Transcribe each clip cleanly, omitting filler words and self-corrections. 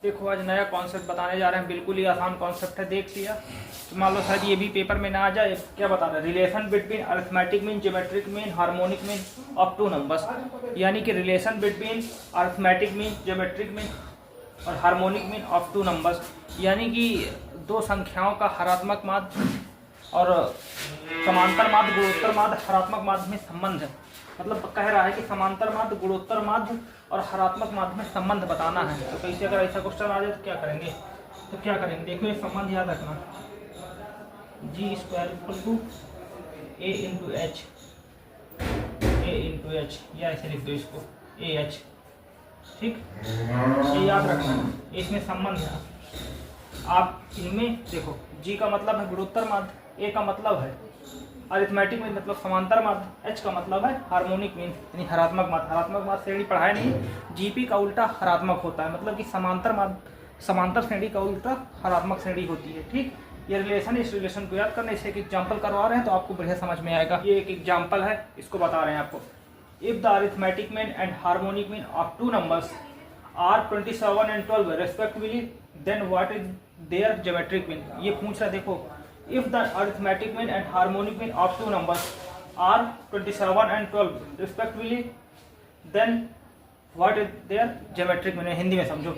देखो आज नया कॉन्सेप्ट बताने जा रहे हैं, बिल्कुल ही आसान कॉन्सेप्ट है, देख लिया तो मान लो शायद ये भी पेपर में ना आ जाए। क्या बता रहे हैं, relation between arithmetic mean, geometric mean, harmonic mean of two numbers. यानी कि relation between arithmetic mean, geometric mean और harmonic mean of two numbers, यानी कि दो संख्याओं का हरात्मक माध्य और समांतर माध्य, गुणोत्तर माध्य, हरात्मक माध्य में संबंध है। मतलब कह रहा है कि समांतर माध्य, गुणोत्तर माध्य और हरात्मक माध्य में संबंध बताना है। तो कैसे अगर ऐसा क्वेश्चन आ जाए तो क्या करेंगे, देखो ये संबंध याद रखना, G square equal to A into H, या ऐसे लिख दो इसको ए एच, ठीक, ये याद रखना है, इसमें संबंध है। आप इनमें देखो, जी का मतलब है गुणोत्तर माध्य, ए का मतलब है अरिथमेटिक मीन मतलब समांतर माध्य, एच का मतलब है हार्मोनिक मीन यानी हरात्मक माध्य। हरात्मक माध्य श्रेणी पढ़ाया नहीं, जीपी का उल्टा हरात्मक होता है, मतलब कि समांतर श्रेणी का उल्टा हरात्मक श्रेणी होती है। ठीक, ये रिलेशन, इस रिलेशन को याद करना। इसे एक एग्जाम्पल करवा रहे हैं तो आपको बढ़िया समझ में आएगा। ये एक एग्जाम्पल है, इसको बता रहे हैं आपको। If the arithmetic mean and harmonic mean of two numbers are 27 and 12 respectively, then what is their geometric mean? ये पूछ रहा है, देखो, if the arithmetic mean and harmonic mean of two numbers are 27 and 12 respectively, then what is their geometric mean? Hindi में समझो,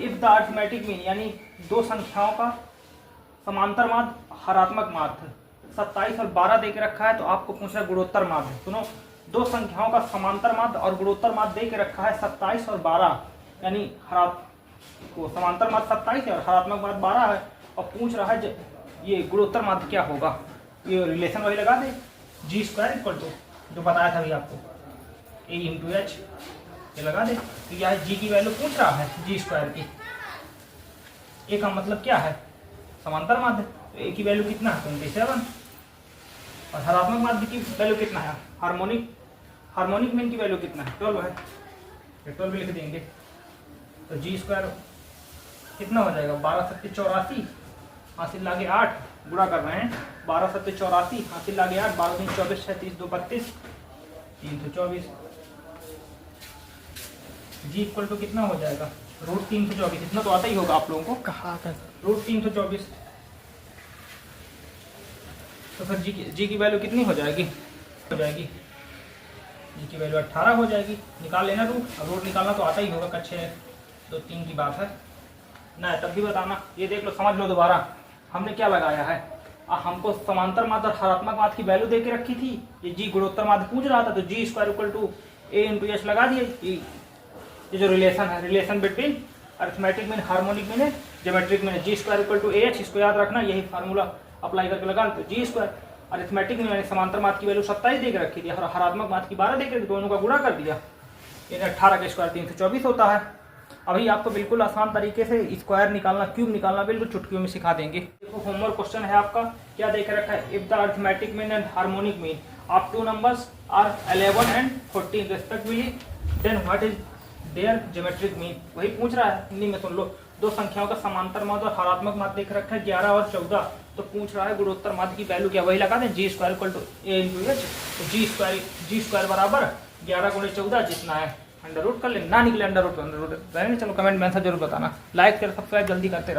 if the arithmetic mean यानी दो संख्याओं का समांतर माध्य, हरात्मक माध्य 27 और 12 दे के रखा है, तो आपको पूछना गुणोत्तर माध्य। सुनो, दो संख्याओं का समांतर माध्य और गुणोत्तर माध्य दे के रखा है 27 और 12, यानी समांतर माध्य 27 है और हरात्मक माध्य 12 है, और पूछ रहा है ये गुणोत्तर माध्य क्या होगा। ये रिलेशन वही लगा दे, जी स्क्वायर इक्वल टू जो बताया था अभी आपको, ए इंटू एच, ये लगा दे। तो यह जी की वैल्यू पूछ रहा है, जी स्क्वायर की। ए का मतलब क्या है, समांतर माध्य, तो ए की वैल्यू कितना है 27, और हरात्मक माध्य की वैल्यू कितना है, हार्मोनिक मीन की वैल्यू कितना है, 12 है, 12 लिख देंगे। तो जी स्क्वायर कितना हो जाएगा, 12 सत्ते 84, हासिल लागे 8, गुणा कर रहे हैं, 12 सत्ते 84, हासिल लागे 8, 12 दिन 24, 36 2 32, 324। जी इक्वल टू कितना हो जाएगा, रूट 324, इतना तो आता ही होगा आप लोगों को, कहाँ का रूट 324। तो फिर जी की वैल्यू कितनी हो जाएगी, जी की वैल्यू 18 हो जाएगी। निकाल लेना रूट, अब रूट निकालना तो आता ही होगा, कच्चे 2 3 की बात है ना, तब भी बताना। ये देख लो, समझ लो दोबारा, हमने क्या लगाया है, हमको समांतर माध्य और हरात्मक माध्य की वैल्यू दे के रखी थी, ये जी गुणोत्तर माध्य पूछ रहा था, तो G square equal to A into H लगा दिए। ये जो रिलेशन है, relation between arithmetic mean, harmonic mean है, ज्योमेट्रिक मीन है, G square equal to A H, इसको याद रखना, यही फार्मूला अप्लाई करके लगा। तो जी स्क्वायर अरिथमेटिक मीन यानी समांतर माध्य की वैल्यू 27 दे के रखी थी और हरात्मक माध्य की 12 दे के, दोनों का गुणा कर दिया, यानी 18 का स्क्वायर 324 होता है। अभी आपको बिल्कुल आसान तरीके से स्क्वायर निकालना, क्यूब निकालना बिल्कुल चुटकियों में सिखा देंगे। देखो होमवर्क क्वेश्चन है आपका, क्या देख रखा है, if the arithmetic mean and harmonic mean of two numbers are 11 and 14 respectively, then what is their geometric mean. वही पूछ रहा है, हिंदी में सुन लो, दो संख्याओं का समांतर माध्य और हरात्मक माध्य देख रखा है 11 और 14, तो पूछ रहा है गुणोत्तर माध्य की वैल्यू क्या, वही लगा दें, G square equal to A into H. तो जी स्क्वायर बराबर 11 गुणे 14 जितना है, अंडर रूट कर ले, ना निकले अंडर रूट, चलो कमेंट में आंसर जरूर बताना, लाइक शेयर सब्सक्राइब जल्दी करते रहो।